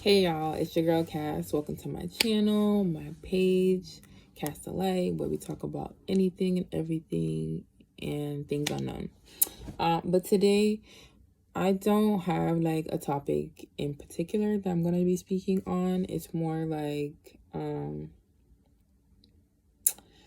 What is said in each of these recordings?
Hey y'all, it's your girl Cass. Welcome to my channel, my page, Cast a Light, where we talk about anything and everything and things unknown. But today, I don't have like a topic in particular that I'm going to be speaking on. It's more like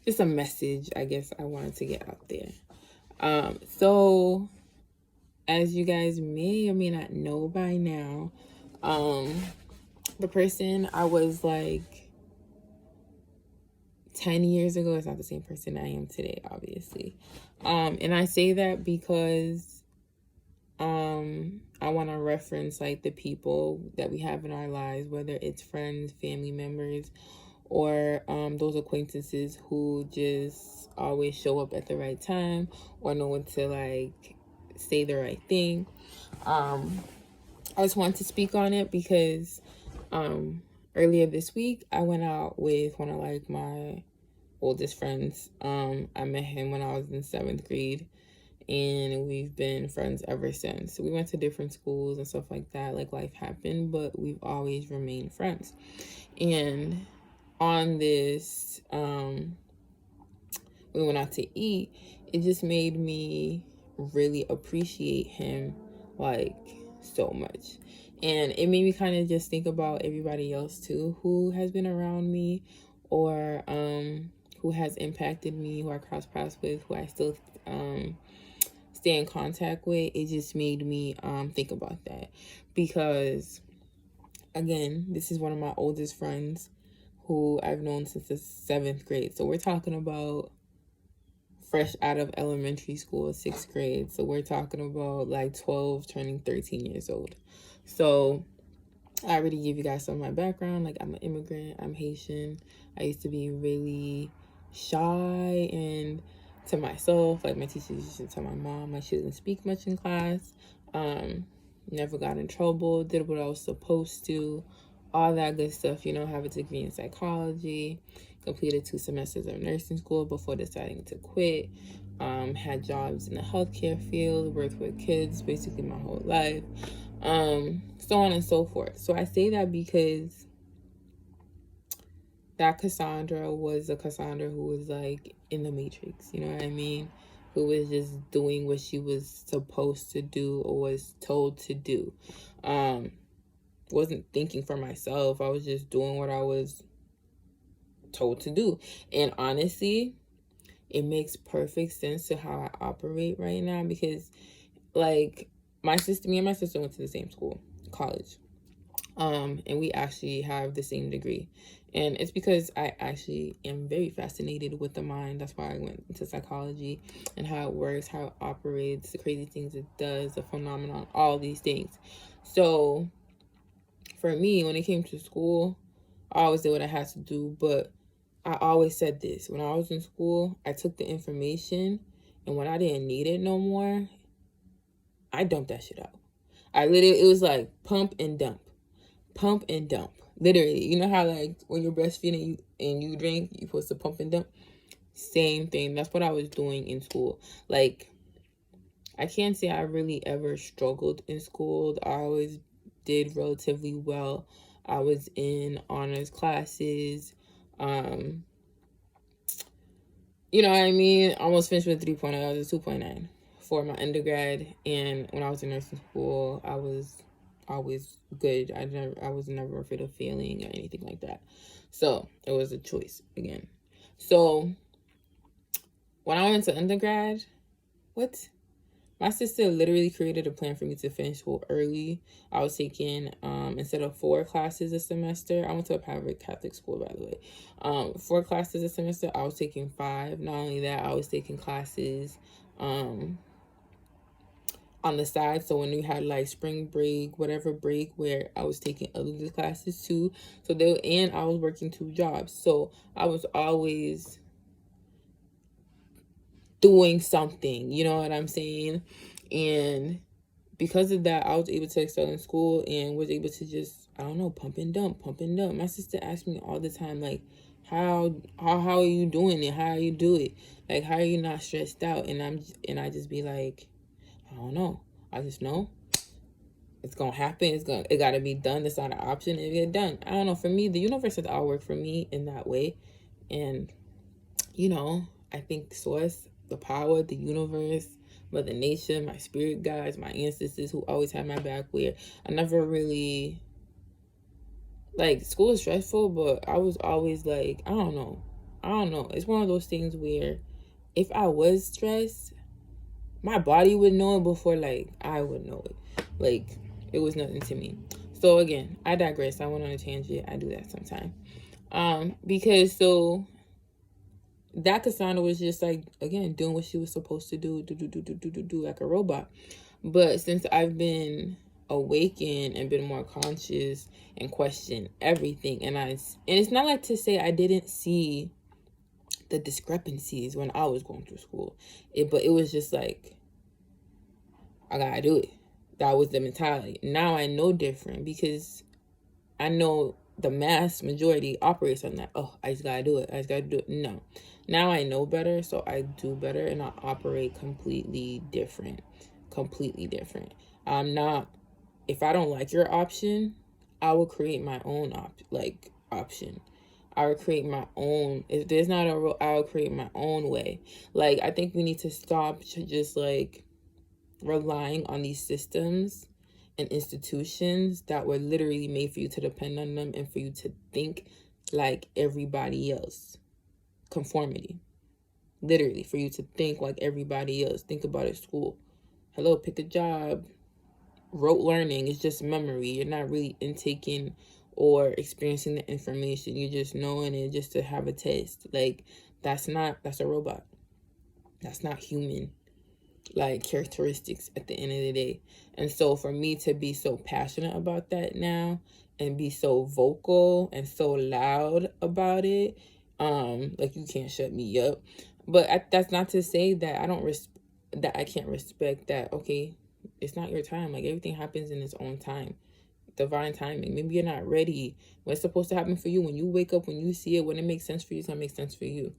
just a message, I guess, I wanted to get out there. So, as you guys may or may not know by now, the person I was like 10 years ago is not the same person I am today, obviously. And I say that because I want to reference like the people that we have in our lives, whether it's friends, family members, or those acquaintances who just always show up at the right time or know when to like say the right thing. I just want to speak on it because earlier this week I went out with one of like my oldest friends. I met him when I was in 7th grade, and we've been friends ever since. We went to different schools and stuff like that, like life happened, but we've always remained friends. And on this we went out to eat, it just made me really appreciate him like so much. And it made me kind of just think about everybody else too who has been around me, or who has impacted me, who I cross paths with, who I still stay in contact with. It just made me think about that, because again, this is one of my oldest friends who I've known since the 7th grade. So we're talking about fresh out of elementary school, 6th grade. So we're talking about like 12 turning 13 years old. So I already give you guys some of my background. Like, I'm an immigrant, I'm Haitian. I used to be really shy and to myself. Like, my teacher used to tell my mom like she didn't speak much in class. Never got in trouble, did what I was supposed to, all that good stuff. Have a degree in psychology, completed 2 semesters of nursing school before deciding to quit. Had jobs in the healthcare field, worked with kids basically my whole life, so on and so forth. So I say that because that Cassandra was a Cassandra who was like in the Matrix, you know what I mean? Who was just doing what she was supposed to do or was told to do. Wasn't thinking for myself. I was just doing what I was told to do. And honestly, it makes perfect sense to how I operate right now, because like me and my sister went to the same school, college. And we actually have the same degree. And it's because I actually am very fascinated with the mind. That's why I went into psychology and how it works, how it operates, the crazy things it does, the phenomenon, all these things. So for me, when it came to school, I always did what I had to do. But I always said this: when I was in school, I took the information, and when I didn't need it no more, I dumped that shit out. It was like pump and dump. Pump and dump. Literally. You know how like when you're breastfeeding and you drink, you're supposed to pump and dump? Same thing. That's what I was doing in school. Like, I can't say I really ever struggled in school. I always did relatively well. I was in honors classes. You know what I mean? Almost finished with 3.0. I was a 2.9 for my undergrad. And when I was in nursing school, I was always good. I was never afraid of failing or anything like that. So it was a choice again. So when I went to undergrad, my sister literally created a plan for me to finish school early. I was taking, instead of 4 classes a semester, I went to a private Catholic school, by the way. 4 classes a semester, I was taking 5. Not only that, I was taking classes on the side. So when we had like spring break, whatever break, where I was taking other classes too. And I was working 2 jobs. So I was always doing something, you know what I'm saying? And because of that, I was able to excel in school and was able to just, I don't know, pump and dump. My sister asked me all the time, like, how are you doing it? How you do it? Like, how are you not stressed out? And I just be like, I don't know. I just know it's gonna happen. It gotta be done. It's not an option. It get done. I don't know. For me, the universe has all worked for me in that way, and I think source, the power, the universe, Mother Nature, my spirit guides, my ancestors who always had my back. Where I never really like school is stressful, but I was always like, I don't know. It's one of those things where if I was stressed, my body would know it before like I would know it. Like it was nothing to me. So again, I digress. I went on a tangent. I do that sometimes. Because so that Cassandra was just like, again, doing what she was supposed to do like a robot. But since I've been awakened and been more conscious and question everything, and it's not like to say I didn't see the discrepancies when I was going through school, but it was just like, I gotta do it. That was the mentality. Now I know different because I know the mass majority operates on that. Oh, I just gotta do it. I just gotta do it. No. Now I know better, so I do better and I operate completely different. Completely different. I'm not, if I don't like your option, I will create my own option. I will create my own. If there's not a rule, I will create my own way. Like, I think we need to stop just like relying on these systems and institutions that were literally made for you to depend on them and for you to think like everybody else. Conformity. Literally, for you to think like everybody else. Think about it, school. Hello, pick a job. Rote learning is just memory. You're not really intaking or experiencing the information. You're just knowing it just to have a test. Like, that's a robot. That's not human like characteristics at the end of the day. And so for me to be so passionate about that now and be so vocal and so loud about it, like you can't shut me up. But that's not to say that that I can't respect that. Okay, it's not your time. Like everything happens in its own time. Divine timing. Maybe you're not ready when it's supposed to happen for you. When you wake up, when you see it, when it makes sense for you, it's gonna make sense for you.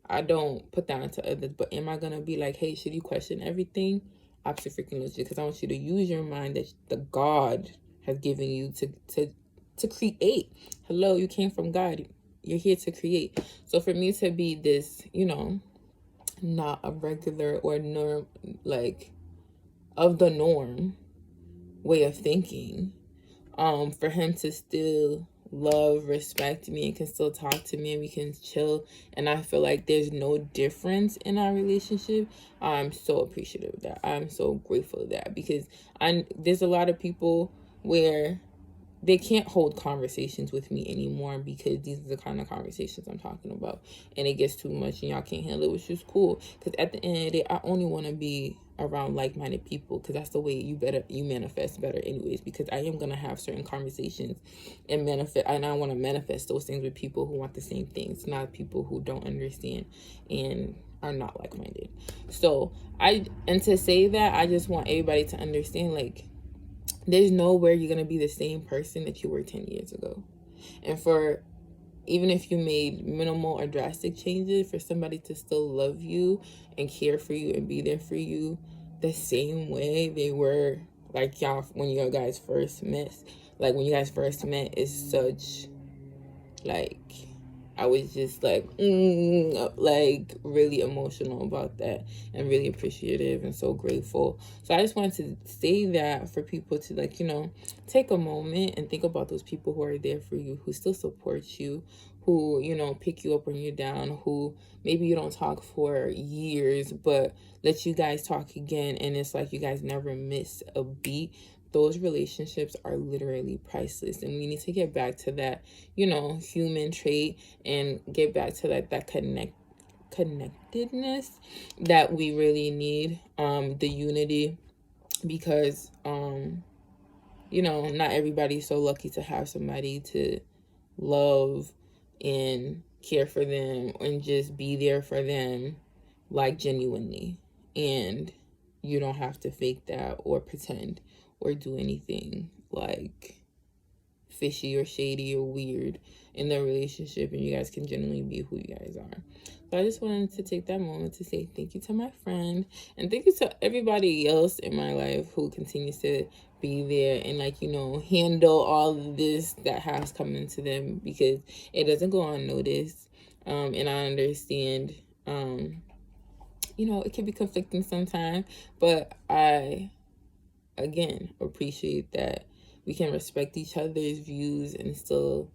I don't put that onto others, but am I gonna be like, hey, should you question everything? Absolutely, because I want you to use your mind that the God has given you to create. Hello, you came from God. You're here to create. So for me to be this, not a regular or norm, like of the norm way of thinking, for him to still love, respect me, and can still talk to me and we can chill, and I feel like there's no difference in our relationship, I'm so appreciative of that. I'm so grateful of that, because there's a lot of people where they can't hold conversations with me anymore because these are the kind of conversations I'm talking about, and it gets too much and y'all can't handle it, which is cool, because at the end of the day, I only want to be around like-minded people, because that's the way you manifest better anyways, because I am going to have certain conversations and manifest, and I want to manifest those things with people who want the same things, not people who don't understand and are not like-minded. So and to say that, I just want everybody to understand, like, there's nowhere you're going to be the same person that you were 10 years ago. And for even if you made minimal or drastic changes, for somebody to still love you and care for you and be there for you the same way they were, like y'all when you guys first met. Like when you guys first met is such, like, I was just like really emotional about that and really appreciative and so grateful. So I just wanted to say that for people to, like, take a moment and think about those people who are there for you, who still support you, who, pick you up when you're down, who maybe you don't talk for years, but let you guys talk again. And it's like you guys never miss a beat. Those relationships are literally priceless, and we need to get back to that, human trait, and get back to that connectedness that we really need, the unity, because not everybody's so lucky to have somebody to love and care for them and just be there for them, like, genuinely. And you don't have to fake that or pretend or do anything like fishy or shady or weird in the relationship, and you guys can genuinely be who you guys are. So I just wanted to take that moment to say thank you to my friend, and thank you to everybody else in my life who continues to be there and, like, you know, handle all of this that has come into them, because it doesn't go unnoticed. And I understand, you know, it can be conflicting sometimes, but I, again, appreciate that we can respect each other's views and still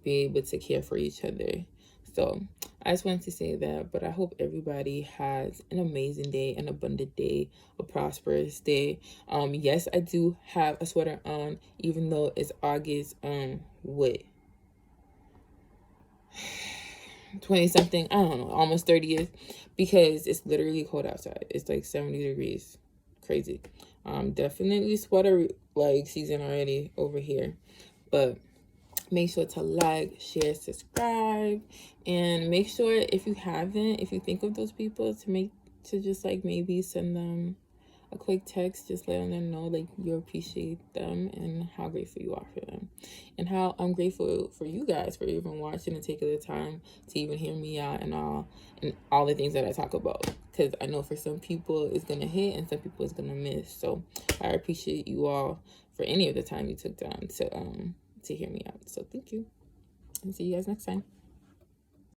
be able to care for each other. So I just wanted to say that, but I hope everybody has an amazing day, an abundant day, a prosperous day. Yes, I do have a sweater on, even though it's August, what, 20 something, I don't know, almost 30th, because it's literally cold outside. It's like 70 degrees. Crazy. Definitely sweater like season already over here. But make sure to like, share, subscribe, and make sure, if you haven't, if you think of those people, to just like maybe send them a quick text, just letting them know like you appreciate them and how grateful you are for them, and how I'm grateful for you guys for even watching and taking the time to even hear me out and all the things that I talk about, because I know for some people it's gonna hit and some people it's gonna miss. So I appreciate you all for any of the time you took down to hear me out. So thank you, and see you guys next time.